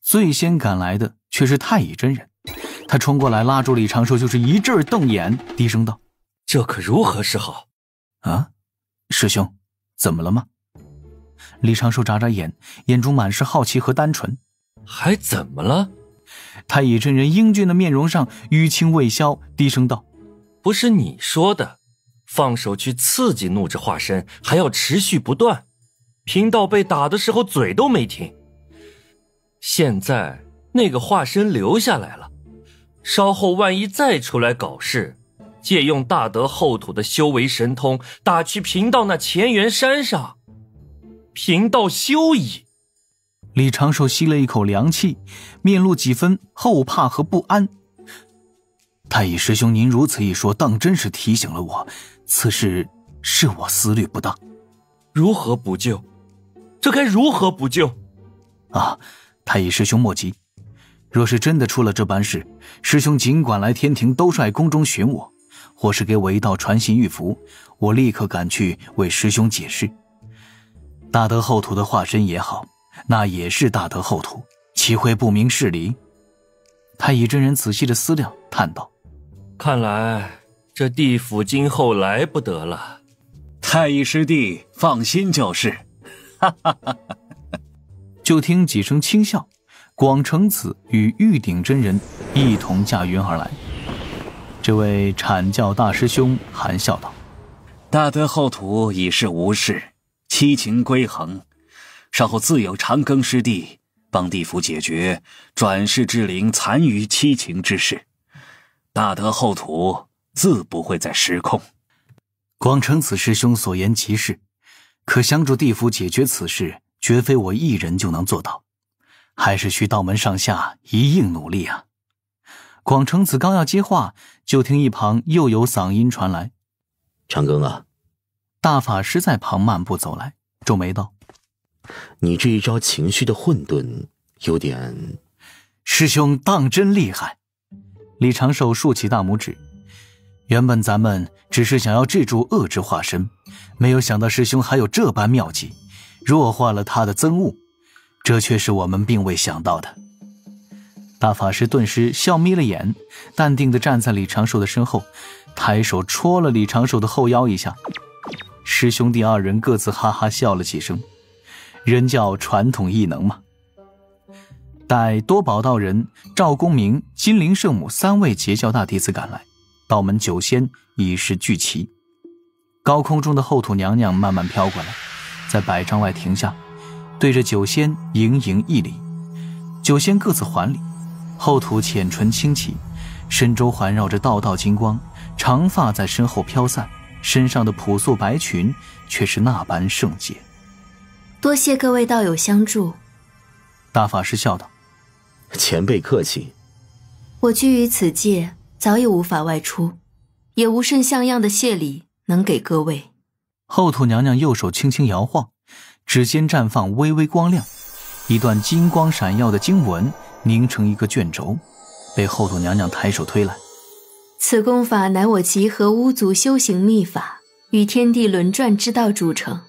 最先赶来的却是太乙真人，他冲过来拉住李长寿，就是一阵瞪眼，低声道：“这可如何是好？”啊，师兄，怎么了吗？李长寿眨眨眼，眼中满是好奇和单纯。还怎么了？太乙真人英俊的面容上淤青未消，低声道：“不是你说的，放手去刺激怒之化身，还要持续不断。贫道被打的时候嘴都没停。现在那个化身留下来了，稍后万一再出来搞事，借用大德后土的修为神通，打去贫道那乾元山上，贫道休矣。”李长寿吸了一口凉气，面露几分后怕和不安。太乙师兄，您如此一说，当真是提醒了我，此事是我思虑不当。如何补救？这该如何补救？啊，太乙师兄莫急，若是真的出了这般事，师兄尽管来天庭兜率宫中寻我，或是给我一道传信玉符，我立刻赶去为师兄解释。大德后土的化身也好，那也是大德后土，岂会不明事理？太乙真人仔细的思量，叹道：“看来这地府今后来不得了。”太乙师弟放心就是。哈哈哈哈。就听几声轻笑，广成子与玉鼎真人一同驾云而来。这位阐教大师兄含笑道：“大德后土已是无事，七情归恒，稍后自有长庚师弟帮地府解决转世之灵残余七情之事，大德后土自不会再失控。”广成子师兄所言极是，可相助地府解决此事，绝非我一人就能做到，还是需道门上下一应努力啊。广成子刚要接话，就听一旁又有嗓音传来：“长庚啊！”大法师在旁漫步走来，皱眉道：“你这一招情绪的混沌有点……”师兄当真厉害。李长寿竖起大拇指，原本咱们只是想要制住恶之化身，没有想到师兄还有这般妙计，弱化了他的憎恶，这却是我们并未想到的。大法师顿时笑眯了眼，淡定地站在李长寿的身后，抬手戳了李长寿的后腰一下。师兄弟二人各自哈哈笑了几声，人叫传统异能嘛。待多宝道人、赵公明、金陵圣母三位截教大弟子赶来，道门九仙已是聚齐。高空中的后土娘娘慢慢飘过来，在百丈外停下，对着九仙盈盈一礼。九仙各自还礼，后土浅唇轻启，身周环绕着道道金光，长发在身后飘散，身上的朴素白裙却是那般圣洁。多谢各位道友相助。大法师笑道：“前辈客气。我居于此界，早已无法外出，也无甚像样的谢礼能给各位。”后土娘娘右手轻轻摇晃，指尖绽放微微光亮，一段金光闪耀的经文凝成一个卷轴，被后土娘娘抬手推来。此功法乃我集合巫族修行秘法与天地轮转之道铸成，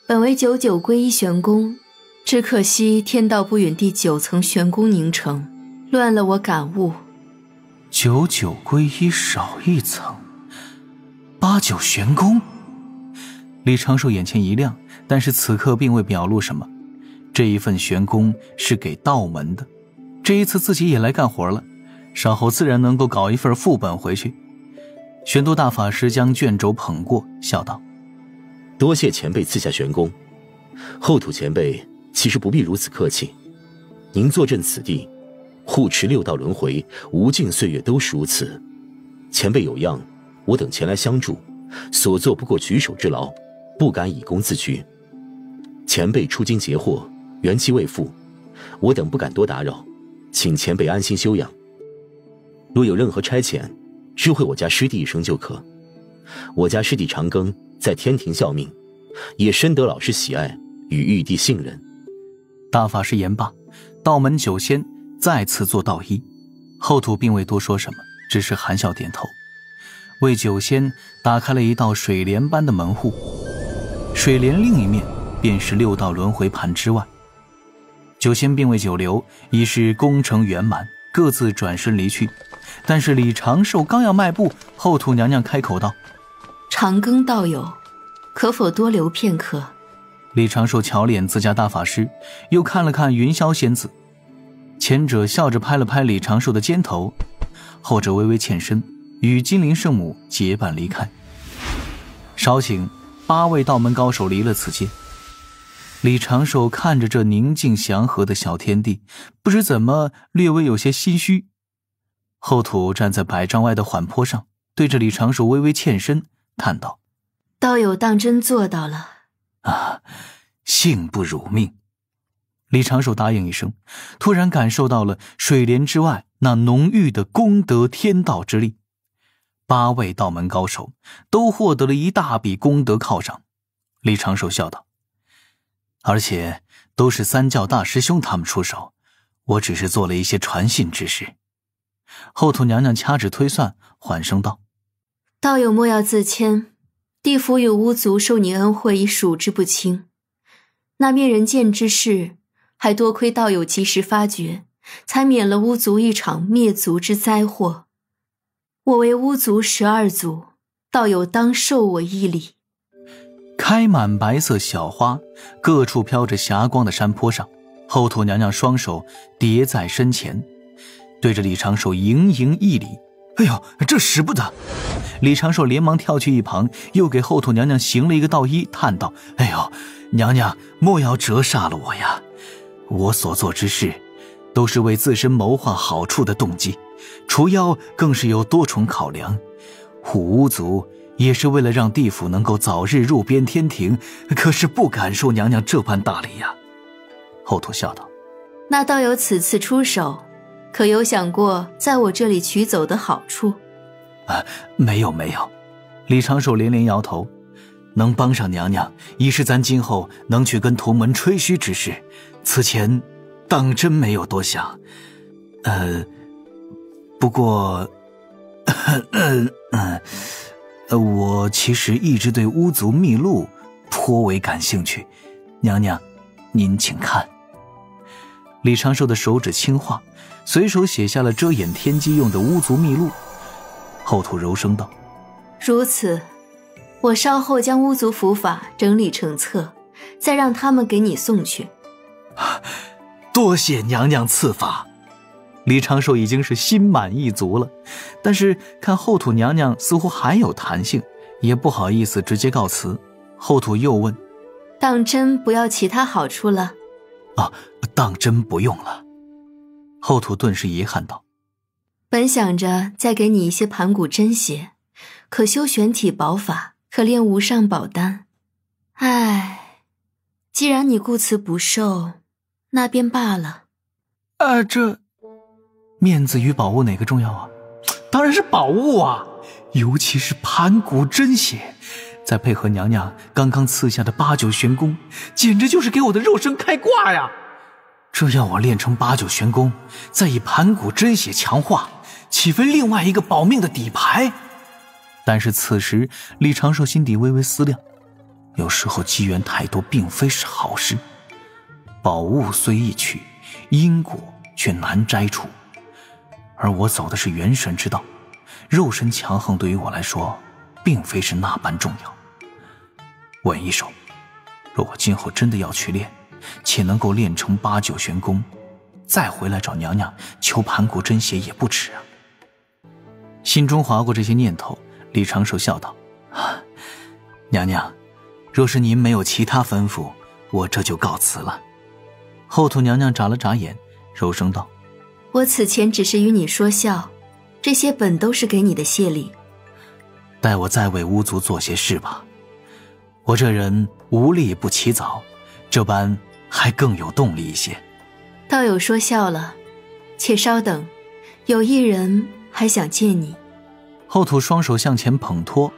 本为九九归一玄功，只可惜天道不允第9层玄功凝成，乱了我感悟。九九归一少一层，8九玄功。李长寿眼前一亮，但是此刻并未表露什么。这一份玄功是给道门的，这一次自己也来干活了，稍后自然能够搞一份副本回去。玄都大法师将卷轴捧过，笑道：“多谢前辈赐下玄功，后土前辈其实不必如此客气。您坐镇此地，护持6道轮回，无尽岁月都是如此。前辈有恙，我等前来相助，所做不过举手之劳，不敢以功自居。前辈出京劫祸，元气未复，我等不敢多打扰，请前辈安心休养。若有任何差遣，知会我家师弟一声就可。我家师弟长庚在天庭效命，也深得老师喜爱与玉帝信任。”大法师言罢，道门九仙再次做道揖。后土并未多说什么，只是含笑点头，为九仙打开了一道水帘般的门户。水帘另一面便是6道轮回盘之外。酒仙并未久留，已是功成圆满，各自转身离去。但是李长寿刚要迈步，后土娘娘开口道：长庚道友，可否多留片刻？李长寿瞧脸自家大法师，又看了看云霄仙子，前者笑着拍了拍李长寿的肩头，后者微微欠身，与金陵圣母结伴离开。稍醒，8位道门高手离了此界。李长寿看着这宁静祥和的小天地，不知怎么略微有些心虚。后土站在100丈外的缓坡上，对着李长寿微微欠身，叹道：道友当真做到了啊，幸不辱命。李长寿答应一声，突然感受到了水帘之外那浓郁的功德天道之力。8位道门高手都获得了一大笔功德犒赏。李长寿笑道：而且都是3教大师兄他们出手，我只是做了一些传信之事。后土娘娘掐指推算，缓声道：道友莫要自谦，地府与巫族受你恩惠已数之不清，那灭人剑之事还多亏道友及时发觉，才免了巫族一场灭族之灾祸。我为巫族12族，道友当受我一礼。开满白色小花，各处飘着霞光的山坡上，后土娘娘双手叠在身前，对着李长寿盈盈一礼。哎呦，这使不得！李长寿连忙跳去一旁，又给后土娘娘行了一个道揖，叹道：哎呦，娘娘莫要折煞了我呀，我所做之事都是为自身谋划好处的动机，除妖更是有多重考量，护巫族也是为了让地府能够早日入编天庭，可是不敢受娘娘这般大礼呀。后土笑道：那道友此次出手，可有想过在我这里取走的好处？没有。李长寿连连摇头，能帮上娘娘，已是咱今后能去跟同门吹嘘之事，此前当真没有多想。不过我其实一直对巫族秘录颇为感兴趣，娘娘您请看。李长寿的手指轻画，随手写下了遮掩天机用的巫族秘录。后土柔声道：如此，我稍后将巫族符法整理成册，再让他们给你送去。多谢娘娘赐法。李长寿已经是心满意足了，但是看后土娘娘似乎还有弹性，也不好意思直接告辞。后土又问：当真不要其他好处了？当真不用了。后土顿时遗憾道：本想着再给你一些盘古真血，可修玄体宝法，可炼无上宝丹。既然你顾此不受，那便罢了。这面子与宝物哪个重要啊？当然是宝物啊，尤其是盘古真血，再配合娘娘刚刚赐下的8九玄功，简直就是给我的肉身开挂呀！这要我练成8九玄功，再以盘古真血强化，岂非另外一个保命的底牌？但是此时李长寿心底微微思量，有时候机缘太多并非是好事，宝物虽易取，因果却难摘除，而我走的是元神之道，肉身强横对于我来说并非是那般重要。稳一手，若我今后真的要去练，且能够练成8九玄功，再回来找娘娘求盘古真血也不迟啊。心中划过这些念头，李长寿笑道：娘娘，若是您没有其他吩咐，我这就告辞了。后土娘娘眨了眨眼，柔声道：我此前只是与你说笑，这些本都是给你的谢礼。待我再为巫族做些事吧，我这人无力不起早，这般还更有动力一些。道友说笑了，且稍等，有一人还想见你。后土双手向前捧托，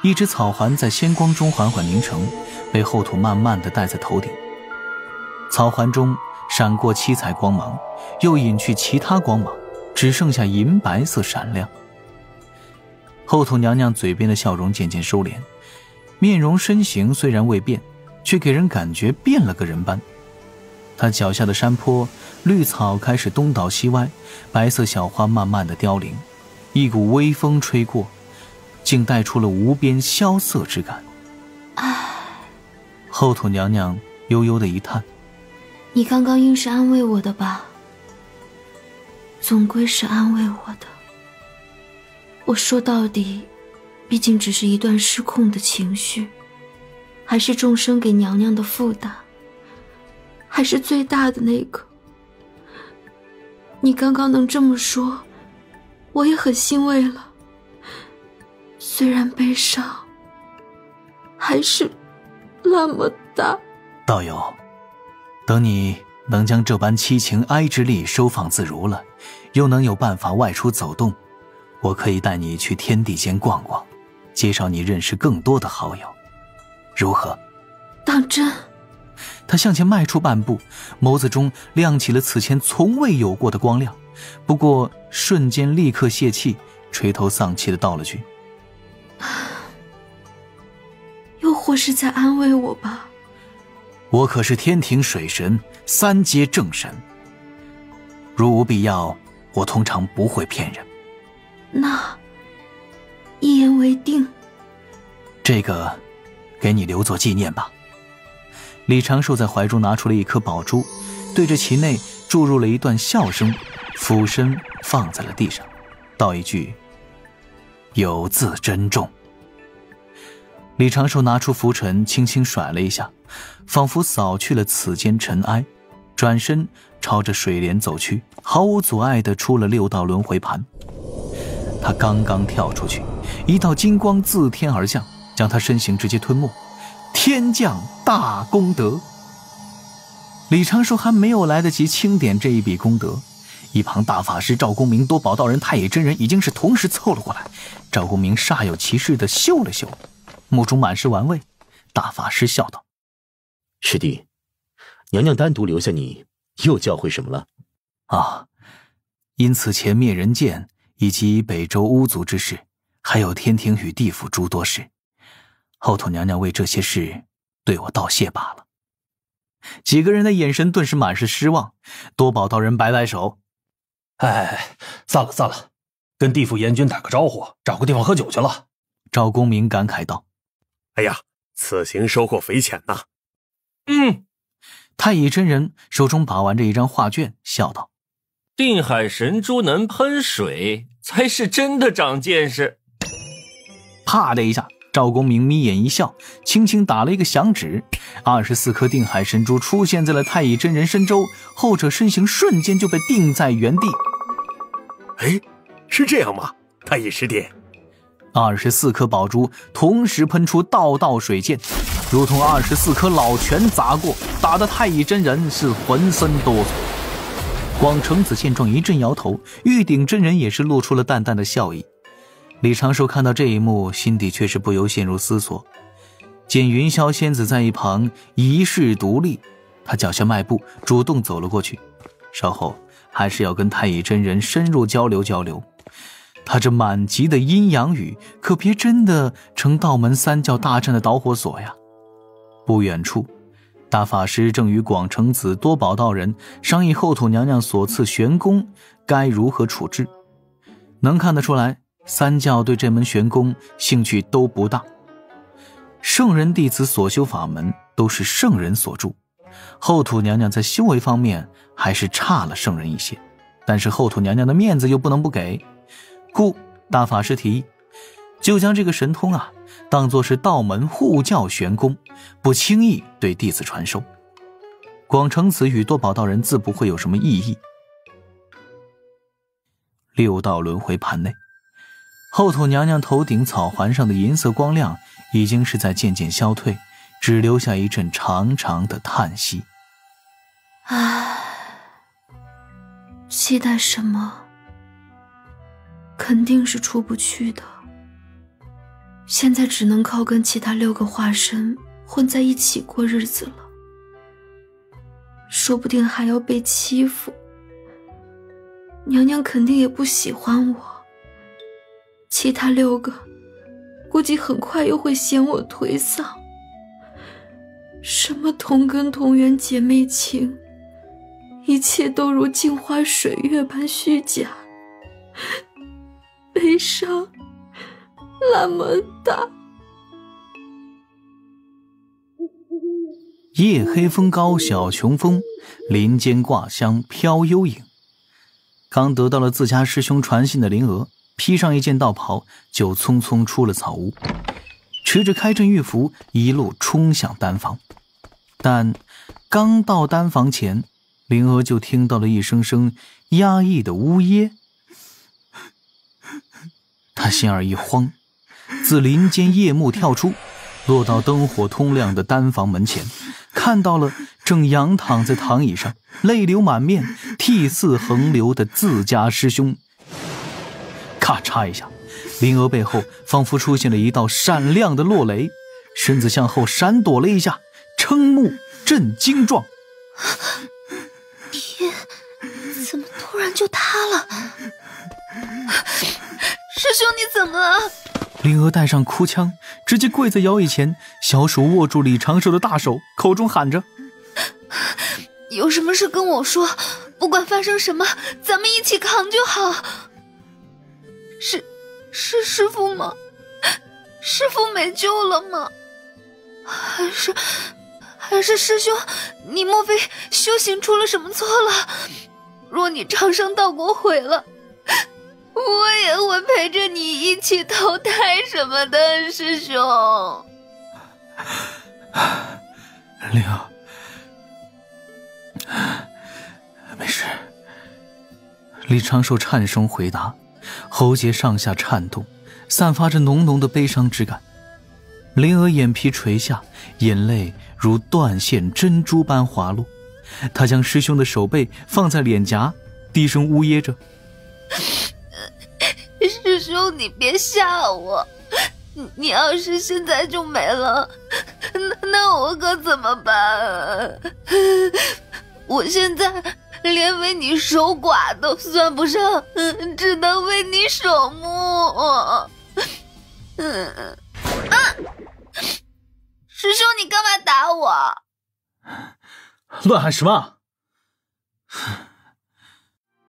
一只草环在仙光中缓缓凝成，被后土慢慢地戴在头顶。草环中闪过七彩光芒，又隐去其他光芒，只剩下银白色闪亮。后土娘娘嘴边的笑容渐渐收敛，面容身形虽然未变，却给人感觉变了个人般。他脚下的山坡，绿草开始东倒西歪，白色小花慢慢的凋零，一股微风吹过，竟带出了无边萧瑟之感。后土娘娘悠悠的一叹：“你刚刚应是安慰我的吧？总归是安慰我的。我说到底，毕竟只是一段失控的情绪，还是众生给娘娘的负担，还是最大的那个。你刚刚能这么说，我也很欣慰了。虽然悲伤，还是那么大。道友，等你能将这般七情哀之力收放自如了，又能有办法外出走动，我可以带你去天地间逛逛，介绍你认识更多的好友，如何？当真？他向前迈出半步，眸子中亮起了此前从未有过的光亮，不过瞬间立刻泄气，垂头丧气的道了句：又或是在安慰我吧？我可是天庭水神，3阶正神，如无必要，我通常不会骗人。那一言为定。这个给你留作纪念吧。李长寿在怀中拿出了一颗宝珠，对着其内注入了一段笑声，俯身放在了地上，道一句：有字珍重。李长寿拿出拂尘，轻轻甩了一下，仿佛扫去了此间尘埃，转身朝着水帘走去，毫无阻碍地出了6道轮回盘。他刚刚跳出去，一道金光自天而降，将他身形直接吞没。天降大功德！李长寿还没有来得及清点这一笔功德，一旁大法师赵公明、多宝道人、太乙真人已经是同时凑了过来。赵公明煞有其事地嗅了嗅，目中满是玩味。大法师笑道：师弟，娘娘单独留下你，又教会什么了？啊，因此前灭人剑以及北周巫族之事，还有天庭与地府诸多事，后土娘娘为这些事对我道谢罢了。几个人的眼神顿时满是失望。多宝道人摆摆手：哎，散了散了，跟地府阎君打个招呼，找个地方喝酒去了。赵公明感慨道：哎呀，此行收获匪浅呐。太乙真人手中把玩着一张画卷，笑道：定海神珠能喷水，才是真的长见识。啪的一下，赵公明眯眼一笑，轻轻打了一个响指，24颗定海神珠出现在了太乙真人身周，后者身形瞬间就被定在原地。哎，是这样吗？太乙师弟，24颗宝珠同时喷出道道水箭，如同24颗老拳砸过，打得太乙真人是浑身哆嗦。广成子见状一阵摇头，玉鼎真人也是露出了淡淡的笑意。李长寿看到这一幕，心底却是不由陷入思索。见云霄仙子在一旁一世独立，他脚下迈步，主动走了过去。稍后还是要跟太乙真人深入交流交流。他这满级的阴阳语，可别真的成道门3教大战的导火索呀。不远处，大法师正与广成子、多宝道人商议后土娘娘所赐玄功该如何处置。能看得出来，3教对这门玄功兴趣都不大。圣人弟子所修法门都是圣人所著，后土娘娘在修为方面还是差了圣人一些，但是后土娘娘的面子又不能不给，故大法师提议，就将这个神通当作是道门护教玄功，不轻易对弟子传授。广成子与多宝道人自不会有什么异议。6道轮回盘内，后土娘娘头顶草环上的银色光亮已经是在渐渐消退，只留下一阵长长的叹息。唉，期待什么？肯定是出不去的。现在只能靠跟其他6个化身混在一起过日子了，说不定还要被欺负。娘娘肯定也不喜欢我，其他6个估计很快又会嫌我颓丧。什么同根同源姐妹情，一切都如镜花水月般虚假，悲伤那么大。夜黑风高小琼峰，林间挂香飘幽影。刚得到了自家师兄传信的灵娥，披上一件道袍，就匆匆出了草屋，持着开阵玉符，一路冲向丹房。但刚到丹房前，灵娥就听到了一声声压抑的呜咽。她心儿一慌，自林间夜幕跳出，落到灯火通亮的丹房门前，看到了正仰躺在躺椅上泪流满面涕泗横流的自家师兄。咔嚓一下，灵娥背后仿佛出现了一道闪亮的落雷，身子向后闪躲了一下，瞠目震惊状。天，怎么突然就塌了？师兄你怎么了？灵娥带上哭腔，直接跪在摇椅前，小手握住李长寿的大手，口中喊着：有什么事跟我说，不管发生什么，咱们一起扛就好。是师父吗？师父没救了吗？还是师兄，你莫非修行出了什么错了？若你长生道果毁了，我也会陪着你一起投胎什么的，师兄。灵儿，没事。李长寿颤声回答，喉结上下颤动，散发着浓浓的悲伤之感。灵儿眼皮垂下，眼泪如断线珍珠般滑落。她将师兄的手背放在脸颊，低声呜咽着：师兄你别吓我，你要是现在就没了，那我可怎么办？我现在连为你守寡都算不上，只能为你守墓。师兄你干嘛打我？乱喊什么？